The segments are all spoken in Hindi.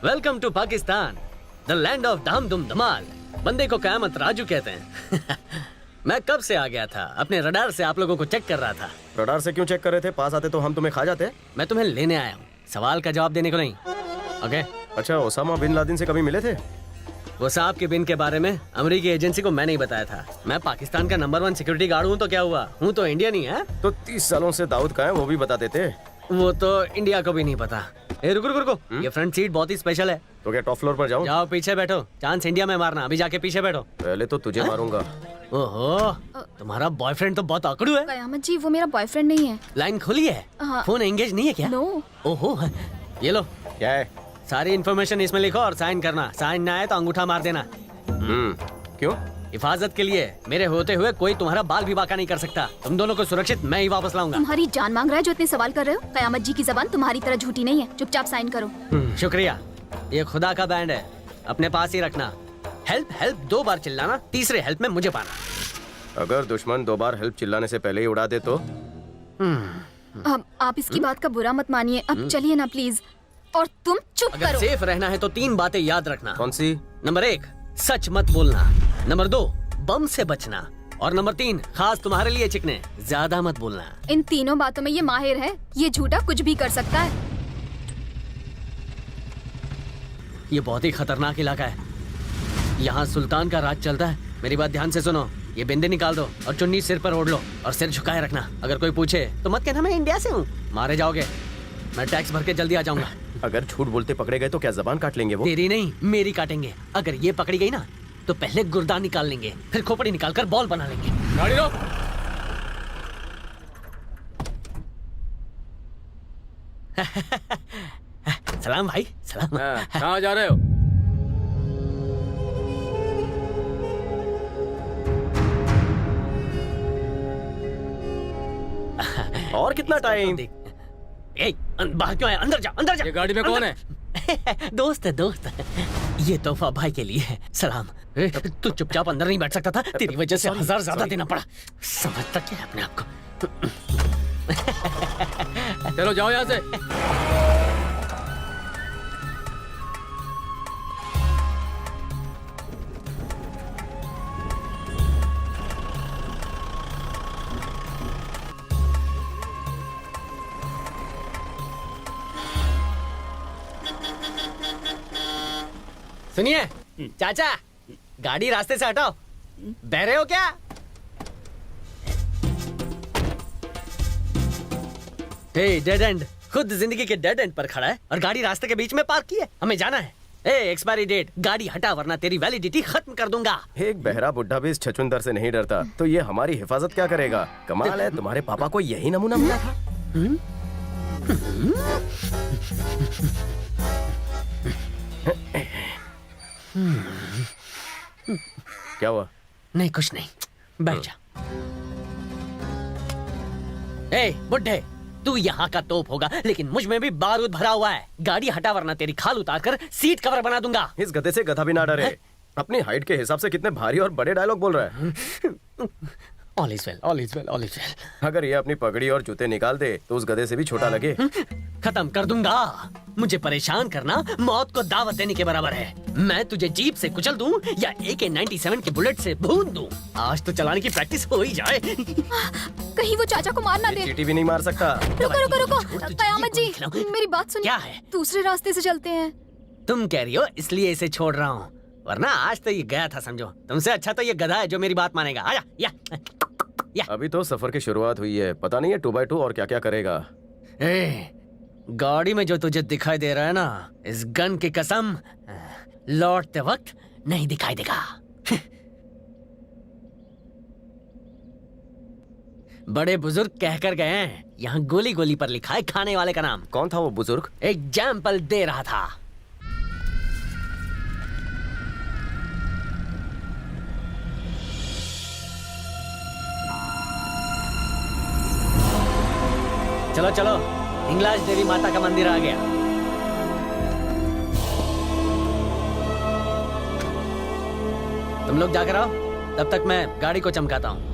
Welcome to Pakistan, the land of धाम धूम धमाल। बंदे को कयामत राजू कहते हैं। मैं कब से आ गया था, अपने रडार से आप लोगों को चेक कर रहा था। रडार से क्यों चेक कर रहे थे? पास आते तो हम तुम्हें खा जाते। मैं तुम्हें लेने आया हूँ, सवाल का जवाब देने को नहीं। ओके? अच्छा, ओसामा बिन लादेन से कभी मिले थे? वो साहब के बिन के बारे में अमेरिकी एजेंसी को मैं नहीं बताया था। मैं पाकिस्तान का नंबर 1 सिक्योरिटी गार्ड हूँ तो क्या हुआ, हूँ तो इंडिया नहीं है। तो 30 सालों से दाऊद का है, वो भी बता देते। वो तो इंडिया को भी नहीं पता। ए रुको रुको रुको, ये फ्रंट सीट बहुत ही स्पेशल है। तो क्या टॉप फ्लोर पर जाऊं? जाओ पीछे बैठो, चांस इंडिया में मारना। अभी जाके पीछे बैठो। पहले तो तुझे मारूंगा। ओहो, तुम्हारा बॉयफ्रेंड तो बहुत आकड़ू है। कयामत जी, वो मेरा बॉयफ्रेंड नहीं है। लाइन खुली है? हाँ। फोन एंगेज नहीं है क्या? नो। ओहो, ये लो। क्या है? सारी इन्फॉर्मेशन इसमें लिखो और साइन करना। साइन ना आए तो अंगूठा मार देना। क्यों? हिफाजत के लिए। मेरे होते हुए कोई तुम्हारा बाल भी बाका नहीं कर सकता। तुम दोनों को सुरक्षित मैं ही वापस लाऊंगा। तुम्हारी जान मांग रहा है जो इतने सवाल कर रहे हो। कयामत जी की जबान तुम्हारी तरह झूठी नहीं है। चुपचाप साइन करो। शुक्रिया। ये खुदा का बैंड है, अपने पास ही रखना। हेल्प हेल्प 2 बार चिल्लाना, तीसरे हेल्प में मुझे पाना। अगर दुश्मन 2 बार हेल्प चिल्लाने से पहले ही उड़ा दे तो? अब आप इसकी बात का बुरा मत मानिए। अब चलिए ना प्लीज। और तुम चुप अगर करो। सेफ रहना है तो 3 बातें याद रखना। कौन सी? नंबर 1, सच मत बोलना। नंबर 2, बम से बचना। और नंबर 3, खास तुम्हारे लिए चिकने, ज्यादा मत बोलना। इन तीनों बातों में ये माहिर है। ये झूठा कुछ भी कर सकता है। ये बहुत ही खतरनाक इलाका है। यहाँ सुल्तान का राज चलता है। मेरी बात ध्यान से सुनो। ये बिंदी निकाल दो और चुन्नी सिर पर ओढ़ लो और सिर झुकाए रखना। अगर कोई पूछे तो मत कहना मैं इंडिया से हूँ, मारे जाओगे। मैं टैक्स भर के जल्दी आ जाऊंगा। अगर झूठ बोलते पकड़े गए तो क्या जबान काट लेंगे वो? तेरी नहीं, मेरी काटेंगे। अगर ये पकड़ी गई ना तो पहले गुर्दा निकाल लेंगे, फिर खोपड़ी निकाल कर बॉल बना लेंगे। गाड़ी रोक। सलाम भाई, सलाम। कहाँ जा रहे हो? और कितना टाइम? बाहर क्यों आया? अंदर जा, अंदर जा। ये गाड़ी में कौन है? दोस्त है, दोस्त। ये तोहफा भाई के लिए है। सलाम। तू चुपचाप अंदर नहीं बैठ सकता था? तेरी वजह से 1000 ज्यादा देना पड़ा। समझता क्या है अपने आप को? चलो जाओ यहाँ से। सुनिए चाचा, गाड़ी रास्ते से हटाओ। बहरे हो क्या? Dead and. खुद जिंदगी के डेड एंड पर खड़ा है और गाड़ी रास्ते के बीच में पार्क की है। हमें जाना है। एक्सपायरी डेट, गाड़ी हटा वरना तेरी वैलिडिटी खत्म कर दूंगा। एक बहरा बुढ़ा भी इस छछुंदर से नहीं डरता, तो ये हमारी हिफाजत क्या करेगा? कमाल है, तुम्हारे पापा को यही नमूना मिला था। क्या हुआ? नहीं कुछ नहीं, बैठ जा। ए बुड्ढे, तू यहाँ का तोप होगा लेकिन मुझ में भी बारूद भरा हुआ है। गाड़ी हटा वरना तेरी खाल उतार कर सीट कवर बना दूंगा। इस गधे से गधा भी ना डरे। अपनी हाइट के हिसाब से कितने भारी और बड़े डायलॉग बोल रहा है। All is well, all is well, all is well. अगर ये अपनी पगड़ी और जूते निकाल दे तो उस गधे से भी छोटा लगे। खत्म कर दूंगा। मुझे परेशान करना मौत को दावत देने के बराबर है। मैं तुझे जीप से कुचल दूं या AK-97 के बुलेट से भून दूं। आज तो चलाने की प्रैक्टिस हो ही जाए। कहीं वो चाचा को मार ना दे। चीटी भी नहीं मार सकता। रुको रुको रुको। कयामत जी, मेरी बात सुनिए। क्या है? दूसरे रास्ते से चलते हैं। तुम कह रही हो इसलिए इसे छोड़ रहा हूँ, वरना आज तो ये गया था समझो। तुमसे अच्छा तो ये गधा है जो मेरी बात मानेगा। आजा, या। अभी तो सफर की शुरुआत हुई है, पता नहीं है 2x2 और क्या क्या करेगा। गाड़ी में जो तुझे दिखाई दे रहा है ना, इस गन की कसम लौटते वक्त नहीं दिखाई देगा। बड़े बुजुर्ग कहकर गए हैं, यहाँ गोली गोली पर लिखा है खाने वाले का नाम। कौन था वो बुजुर्ग? एग्जाम्पल दे रहा था। चलो चलो, हिंगलाज देवी माता का मंदिर आ गया। तुम लोग जाकर आओ, तब तक मैं गाड़ी को चमकाता हूँ।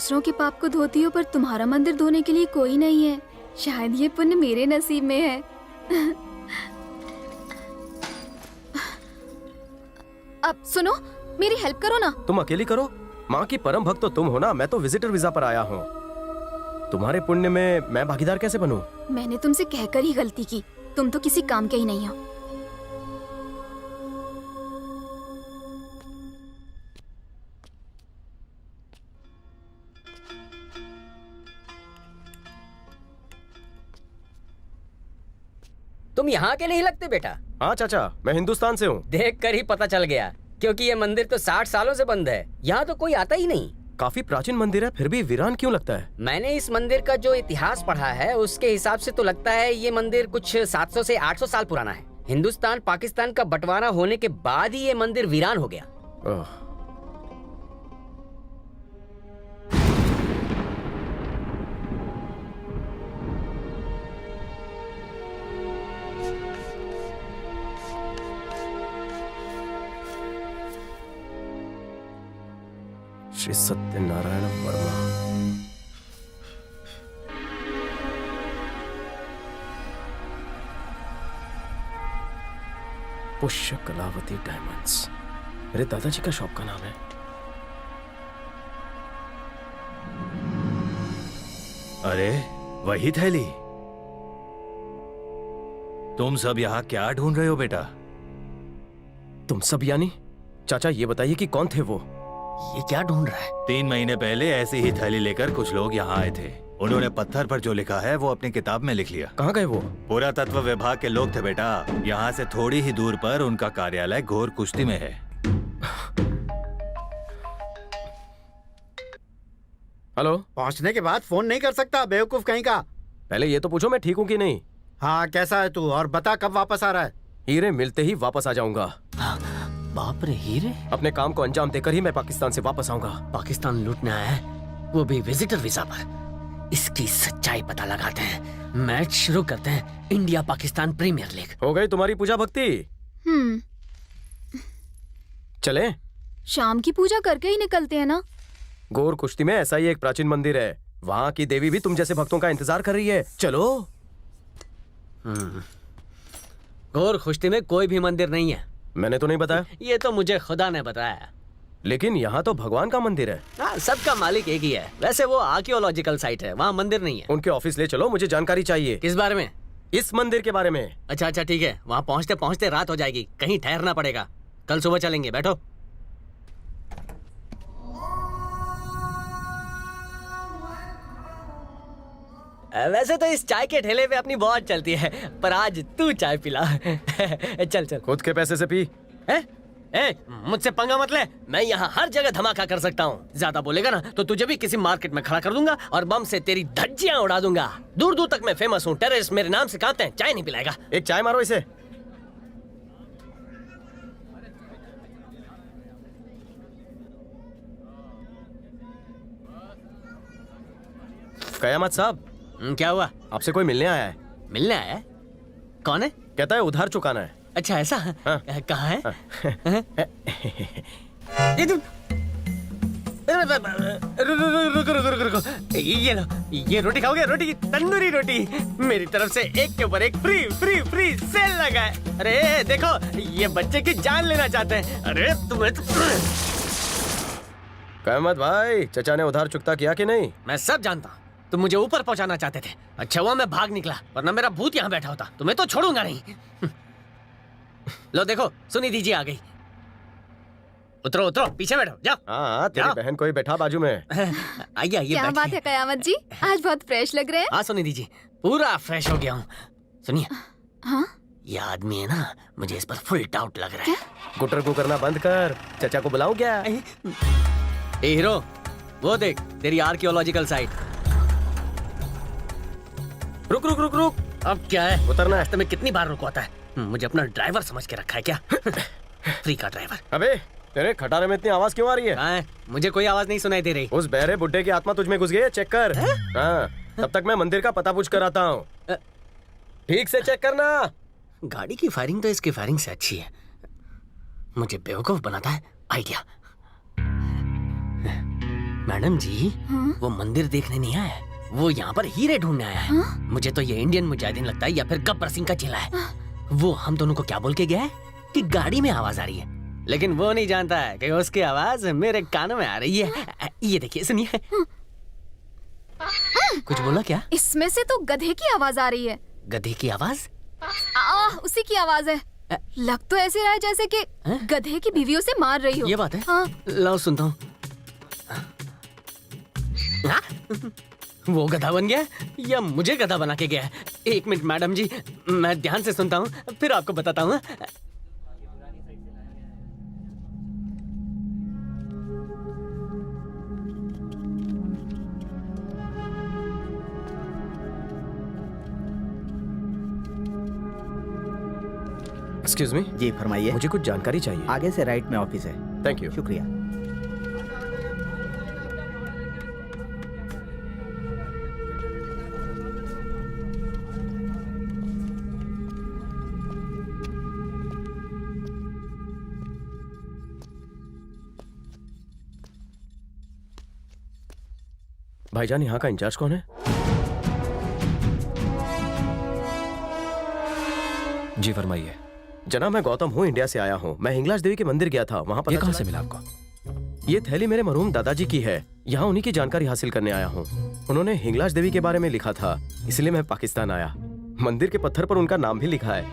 दूसरों के पाप को धोती हो पर तुम्हारा मंदिर धोने के लिए कोई नहीं है। शायद ये पुण्य मेरे नसीब में है। अब सुनो, मेरी हेल्प करो ना। तुम अकेली करो? माँ की परम भक्त तो तुम हो ना, मैं तो विजिटर वीजा पर आया हूँ। तुम्हारे पुण्य में मैं भागीदार कैसे बनूं? मैंने तुमसे कहकर ही गलती की। तुम तो किसी काम के ही नहीं हो। तुम यहाँ के नहीं लगते बेटा। हाँ चाचा, मैं हिंदुस्तान से हूँ। देख कर ही पता चल गया, क्योंकि ये मंदिर तो 60 सालों से बंद है। यहाँ तो कोई आता ही नहीं। काफी प्राचीन मंदिर है, फिर भी वीरान क्यों लगता है? मैंने इस मंदिर का जो इतिहास पढ़ा है उसके हिसाब से तो लगता है ये मंदिर कुछ 700 से 800 साल पुराना है। हिंदुस्तान पाकिस्तान का बंटवारा होने के बाद ही ये मंदिर वीरान हो गया। ओह, श्री सत्यनारायण वर्मा। पुष्य कलावती डायमंड्स मेरे दादाजी का शॉप का नाम है। अरे वही थैली। तुम सब यहाँ क्या ढूंढ रहे हो बेटा? तुम सब यानी? चाचा ये बताइए कि कौन थे वो? ये क्या ढूंढ रहा है? 3 महीने पहले ऐसी ही थैली लेकर कुछ लोग यहाँ आए थे। उन्होंने पत्थर पर जो लिखा है वो अपनी किताब में लिख लिया। कहाँ गए वो? पुरातत्व विभाग के लोग थे बेटा। यहाँ से थोड़ी ही दूर पर उनका कार्यालय घोर कुश्ती में है। हेलो, पहुंचने के बाद फोन नहीं कर सकता, बेवकूफ कहीं का। पहले ये तो पूछो मैं ठीक हूँ कि नहीं। हाँ, कैसा है तू? और बता कब वापस आ रहा है? हीरे मिलते ही वापस आ जाऊंगा। बाप रे, हीरे? अपने काम को अंजाम देकर ही मैं पाकिस्तान से वापस आऊंगा। पाकिस्तान लूटने आया है, वो भी विजिटर वीजा पर। इसकी सच्चाई पता लगाते हैं। मैच शुरू करते हैं। India Pakistan premier league. हो गई तुम्हारी पूजा भक्ति? चले? शाम की पूजा करके ही निकलते हैं ना। गोर कुश्ती में ऐसा ही एक प्राचीन मंदिर है। वहाँ की देवी भी तुम जैसे भक्तों का इंतजार कर रही है। चलो। गौर खुश्ती में कोई भी मंदिर नहीं है। मैंने तो नहीं बताया। ये तो मुझे खुदा ने बताया। लेकिन यहाँ तो भगवान का मंदिर है। हाँ, सबका मालिक एक ही है। वैसे वो आर्कियोलॉजिकल साइट है, वहाँ मंदिर नहीं है। उनके ऑफिस ले चलो, मुझे जानकारी चाहिए। किस बारे में? इस मंदिर के बारे में। अच्छा अच्छा ठीक है, वहाँ पहुँचते पहुँचते रात हो जाएगी, कहीं ठहरना पड़ेगा। कल सुबह चलेंगे, बैठो। वैसे तो इस चाय के ठेले पे अपनी बहुत चलती है, पर आज तू चाय पिला। चल चल। खुद के पैसे से पी। मुझसे पंगा मत ले। मैं यहाँ हर जगह धमाका कर सकता हूँ। ज्यादा बोलेगा ना तो तुझे भी किसी मार्केट में खड़ा कर दूंगा और बम से तेरी धज्जियां उड़ा दूंगा। दूर दूर तक मैं फेमस हूँ। टेररिस्ट मेरे नाम से कांपते हैं। चाय नहीं पिलाएगा? एक चाय मारो इसे। कयामत साहब, क्या हुआ? आपसे कोई मिलने आया है। मिलने आया है? कौन है? कहता है उधार चुकाना है। अच्छा ऐसा? हाँ। कहाँ है? ये तुम रुको रुको रुको रुको। ये लो, ये रोटी खाओगे? रोटी, तंदूरी रोटी। मेरी तरफ से एक के ऊपर एक फ्री फ्री फ्री सेल लगा है। अरे देखो, ये बच्चे की जान लेना चाहते हैं। अरे तुम्हें तो... कयामत भाई, चचा ने उधार चुकता किया कि नहीं? मैं सब जानता हूँ। तुम मुझे ऊपर पहुंचाना चाहते थे। अच्छा हुआ मैं भाग निकला, वरना मेरा भूत यहाँ बैठा होता। तुम्हें तो छोड़ूंगा नहीं। लो देखो, सुनी दीजिए आ गई। उतरो उतरो, पीछे बैठो, जाओ। हाँ, तेरी जाओ। बहन कोई बैठा बाजू में। आइए आइए। क्या बात है कयामत जी, आज बहुत फ्रेश लग रहे हैं। हाँ सुनी दीजिए, पूरा फ्रेश हो गया हूँ। सुनिए, हाँ? ये आदमी है ना, मुझे इस पर फुल डाउट लग रहा है। गुटर को करना बंद कर। चचा को बुलाऊं क्या? ए हीरो, वो देख तेरी आर्कियोलॉजिकल साइट। रुक रुक रुक रुक। अब क्या है? उतरना है। रास्ते में कितनी बार रुकवाता है? मुझे अपना ड्राइवर समझ के रखा है क्या? फ्री का ड्राइवर। अबे तेरे खटारे में इतनी आवाज क्यों आ रही है? कहाँ है? मुझे कोई आवाज नहीं सुनाई दे रही। उस बहरे बुड्ढे की आत्मा तुझ में घुस गई है, चेक कर। हाँ, तब तक मैं मंदिर का पता पूछ कर आता हूँ। ठीक से चेक करना। गाड़ी की फायरिंग तो इसकी फायरिंग से अच्छी है। मुझे बेवकूफ बनाता है आइडिया। मैडम जी, हाँ? वो मंदिर देखने नहीं आया है, वो यहाँ पर हीरे ढूंढने आया है। मुझे तो ये इंडियन मुजाहिदीन लगता है या फिर गब्बर सिंह का चेला है। वो हम दोनों को क्या बोल के गया है कि गाड़ी में आवाज आ रही है, लेकिन वो नहीं जानता है कि उसकी आवाज मेरे कानों में आ रही है। ये देखिए, सुनिए। कुछ बोला क्या? इसमें से तो गधे की आवाज आ रही है। गधे की आवाज? उसी की आवाज है। लग तो ऐसे रहा है जैसे कि गधे की बीवियों से मार रही हो। ये बात है? हाँ। लाओ सुनता हूँ। वो गधा बन गया या मुझे गधा बना के गया है? एक मिनट मैडम जी, मैं ध्यान से सुनता हूँ, फिर आपको बताता हूँ। एक्सक्यूज मी, जी फरमाइए। मुझे कुछ जानकारी चाहिए। आगे से राइट में ऑफिस है। Thank you. शुक्रिया। भाईजान, यहाँ का इंचार्ज कौन है? जी फरमाइए। जनाब, मैं गौतम हूँ, इंडिया से आया हूँ। मैं हिंगलाज देवी के मंदिर गया था, वहाँ ये पता कहाँ चला से मिला आपको? ये थैली मेरे मरहूम दादाजी की है। यहाँ उन्हीं की जानकारी हासिल करने आया हूँ। उन्होंने हिंगलाज देवी के बारे में लिखा था, इसलिए मैं पाकिस्तान आया। मंदिर के पत्थर पर उनका नाम भी लिखा है।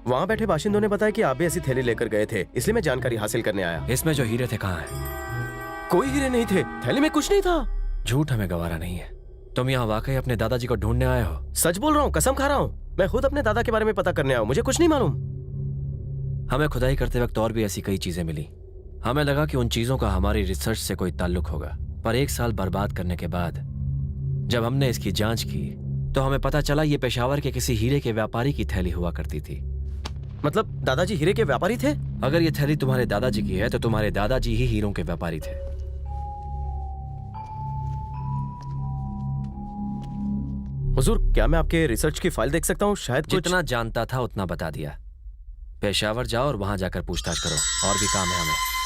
वहाँ बैठे बाशिंदों ने बताया कि आप भी ऐसी थैली लेकर गए थे, इसलिए मैं जानकारी हासिल करने आया। इसमें जो हीरे थे कहाँ हैं? कोई हीरे नहीं थे, थैली में कुछ नहीं था। झूठ हमें गवारा नहीं है। तुम यहाँ वाकई अपने दादाजी को ढूंढने आए हो? सच बोल रहा हूँ, कसम खा रहा हूँ। मैं खुद अपने दादा के बारे में पता करने आया हूँ, मुझे कुछ नहीं मालूम। हमें खुदाई करते वक्त और भी ऐसी कई चीजें मिली। हमें लगा कि उन चीजों का हमारी रिसर्च से कोई ताल्लुक होगा, पर 1 साल बर्बाद करने के बाद जब हमने इसकी जांच की तो हमें पता चला ये पेशावर के किसी हीरे के व्यापारी की थैली हुआ करती थी। मतलब दादाजी हीरे के व्यापारी थे? अगर ये थैली तुम्हारे दादाजी की है तो तुम्हारे दादाजी ही हीरों के व्यापारी थे। हुजूर, क्या मैं आपके रिसर्च की फाइल देख सकता हूँ? शायद कुछ... जितना जानता था उतना बता दिया। पेशावर जाओ और वहां जाकर पूछताछ करो, और भी काम है हमें।